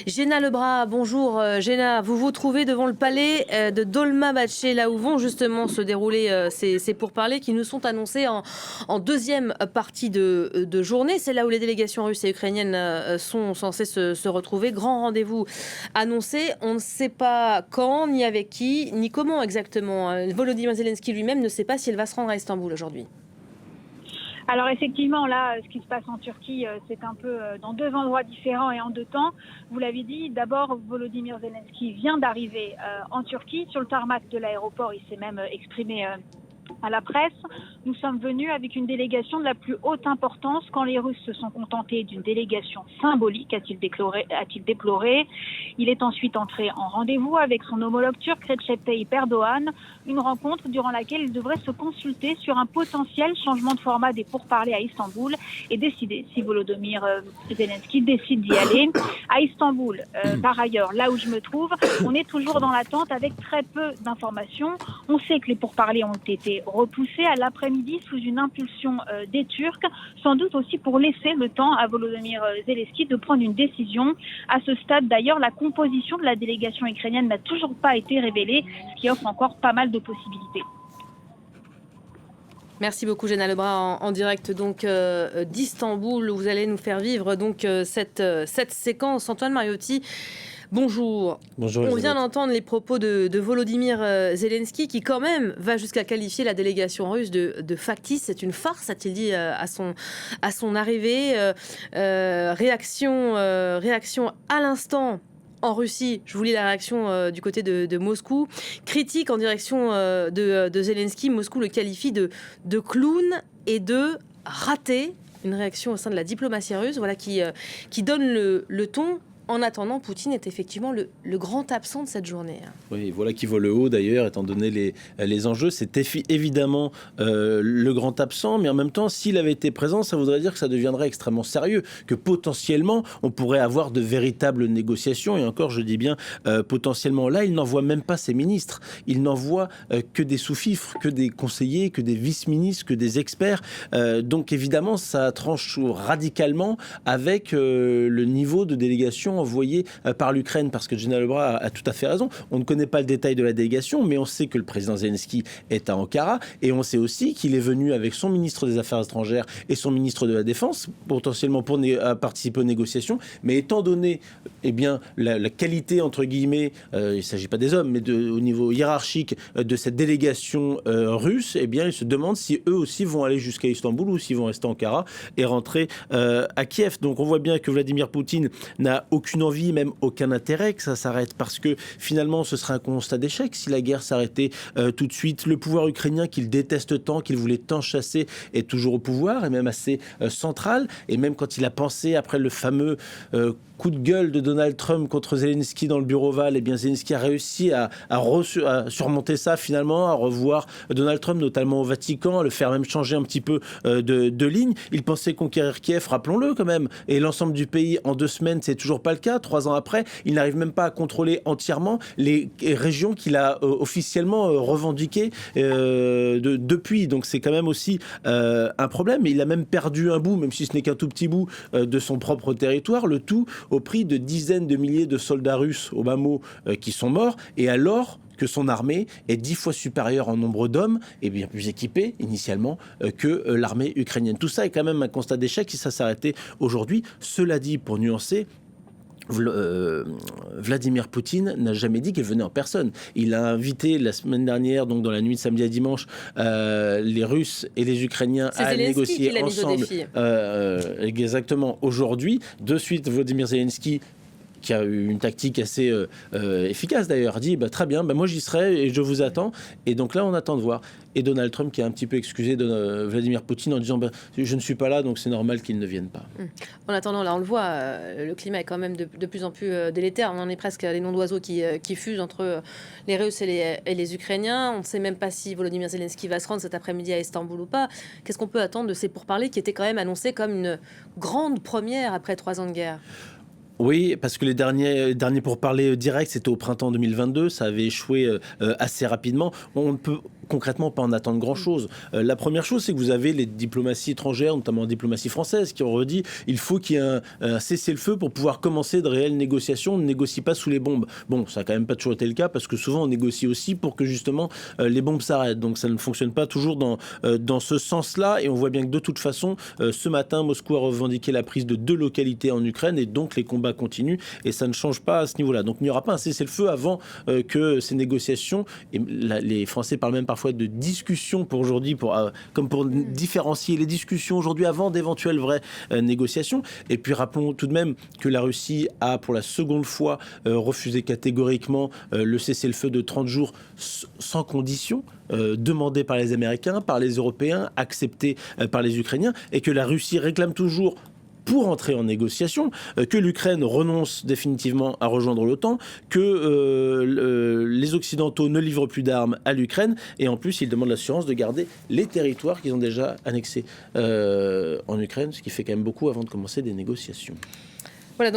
Géna Lebras, bonjour. Géna, vous vous trouvez devant le palais de Dolmabahçe, là où vont justement se dérouler ces pourparlers qui nous sont annoncés en deuxième partie de journée. C'est là où les délégations russes et ukrainiennes sont censées se retrouver. Grand rendez-vous annoncé. On ne sait pas quand, ni avec qui, ni comment exactement. Volodymyr Zelensky lui-même ne sait pas s'il va se rendre à Istanbul aujourd'hui. Alors effectivement, là, ce qui se passe en Turquie, c'est un peu dans deux endroits différents et en deux temps. Vous l'avez dit, d'abord, Volodymyr Zelensky vient d'arriver en Turquie. Sur le tarmac de l'aéroport, il s'est même exprimé à la presse. Nous sommes venus avec une délégation de la plus haute importance quand les Russes se sont contentés d'une délégation symbolique, a-t-il déploré. Il est ensuite entré en rendez-vous avec son homologue turc Recep Tayyip Erdoğan, une rencontre durant laquelle il devrait se consulter sur un potentiel changement de format des pourparlers à Istanbul et décider si Volodymyr Zelensky décide d'y aller. À Istanbul, par ailleurs, là où je me trouve, on est toujours dans l'attente avec très peu d'informations. On sait que les pourparlers ont été repoussés à l'après-midi sous une impulsion des Turcs, sans doute aussi pour laisser le temps à Volodymyr Zelensky de prendre une décision. À ce stade, d'ailleurs, la composition de la délégation ukrainienne n'a toujours pas été révélée, ce qui offre encore pas mal de possibilités. Merci beaucoup Géna Lebras en direct donc d'Istanbul où vous allez nous faire vivre donc cette séquence. Antoine Mariotti, bonjour. Bonjour. On vient d'entendre les propos de Volodymyr Zelensky qui quand même va jusqu'à qualifier la délégation russe de factice. C'est une farce, a-t-il dit à son arrivée. Réaction à l'instant. En Russie, je vous lis la réaction du côté de Moscou. Critique en direction de Zelensky. Moscou le qualifie de clown et de raté. Une réaction au sein de la diplomatie russe voilà, qui donne le ton. En attendant, Poutine est effectivement le grand absent de cette journée. Oui, voilà qui vaut le haut d'ailleurs, étant donné les enjeux. C'est évidemment le grand absent, mais en même temps, s'il avait été présent, ça voudrait dire que ça deviendrait extrêmement sérieux, que potentiellement, on pourrait avoir de véritables négociations. Et encore, je dis bien potentiellement. Là, il n'envoie même pas ses ministres. Il n'envoie que des sous-fifres, que des conseillers, que des vice-ministres, que des experts. Donc évidemment, ça tranche radicalement avec le niveau de délégation envoyé par l'Ukraine, parce que Géna Lebras a tout à fait raison. On ne connaît pas le détail de la délégation, mais on sait que le président Zelensky est à Ankara, et on sait aussi qu'il est venu avec son ministre des Affaires étrangères et son ministre de la Défense, potentiellement pour participer aux négociations. Mais étant donné la qualité, entre guillemets, il ne s'agit pas des hommes, mais au niveau hiérarchique de cette délégation russe, il se demande si eux aussi vont aller jusqu'à Istanbul ou s'ils vont rester à Ankara et rentrer à Kiev. Donc on voit bien que Vladimir Poutine n'a aucune envie, même aucun intérêt que ça s'arrête, parce que finalement ce serait un constat d'échec si la guerre s'arrêtait tout de suite. Le pouvoir ukrainien qu'il déteste tant, qu'il voulait tant chasser, est toujours au pouvoir et même assez central. Et même quand il a pensé, après le fameux coup de gueule de Donald Trump contre Zelensky dans le bureau Oval, Zelensky a réussi à surmonter ça finalement, à revoir Donald Trump, notamment au Vatican, à le faire même changer un petit peu de ligne. Il pensait conquérir Kiev, rappelons-le quand même, et l'ensemble du pays en 2 semaines, c'est toujours pas le cas. 3 ans après, il n'arrive même pas à contrôler entièrement les régions qu'il a officiellement revendiquées depuis. Donc c'est quand même aussi un problème. Il a même perdu un bout, même si ce n'est qu'un tout petit bout de son propre territoire, le tout au prix de dizaines de milliers de soldats russes, au bas mot, qui sont morts, et alors que son armée est 10 fois supérieure en nombre d'hommes et bien plus équipée initialement que l'armée ukrainienne. Tout ça est quand même un constat d'échec si ça s'arrêtait aujourd'hui. Cela dit, pour nuancer, Vladimir Poutine n'a jamais dit qu'il venait en personne. Il a invité la semaine dernière, donc dans la nuit de samedi à dimanche, les Russes et les Ukrainiens à négocier ensemble. Exactement. Aujourd'hui, de suite, Volodymyr Zelensky, qui a eu une tactique assez efficace d'ailleurs, dit très bien, moi j'y serai et je vous attends. Et donc là on attend de voir. Et Donald Trump qui a un petit peu excusé Vladimir Poutine en disant je ne suis pas là, donc c'est normal qu'il ne vienne pas. En attendant, là on le voit, le climat est quand même de plus en plus délétère. On en est presque à des noms d'oiseaux qui fusent entre les Russes et les Ukrainiens. On ne sait même pas si Volodymyr Zelensky va se rendre cet après-midi à Istanbul ou pas. Qu'est-ce qu'on peut attendre de ces pourparlers qui étaient quand même annoncés comme une grande première après 3 ans de guerre ? Oui, parce que les derniers pourparlers directs, c'était au printemps 2022. Ça avait échoué assez rapidement. On ne peut concrètement pas en attendre grand-chose. La première chose, c'est que vous avez les diplomaties étrangères, notamment la diplomatie française, qui ont redit il faut qu'il y ait un cessez-le-feu pour pouvoir commencer de réelles négociations. On ne négocie pas sous les bombes. Bon, ça n'a quand même pas toujours été le cas, parce que souvent on négocie aussi pour que justement les bombes s'arrêtent. Donc ça ne fonctionne pas toujours dans ce sens-là, et on voit bien que de toute façon, ce matin, Moscou a revendiqué la prise de 2 localités en Ukraine, et donc les combats continuent, et ça ne change pas à ce niveau-là. Donc il n'y aura pas un cessez-le-feu avant que ces négociations, et les Français parlent même parfois de discussions pour aujourd'hui, comme pour différencier les discussions aujourd'hui avant d'éventuelles vraies négociations. Et puis rappelons tout de même que la Russie a pour la seconde fois refusé catégoriquement le cessez-le-feu de 30 jours sans condition, demandé par les Américains, par les Européens, accepté par les Ukrainiens, et que la Russie réclame toujours pour entrer en négociation, que l'Ukraine renonce définitivement à rejoindre l'OTAN, que les Occidentaux ne livrent plus d'armes à l'Ukraine, et en plus ils demandent l'assurance de garder les territoires qu'ils ont déjà annexés en Ukraine, ce qui fait quand même beaucoup avant de commencer des négociations.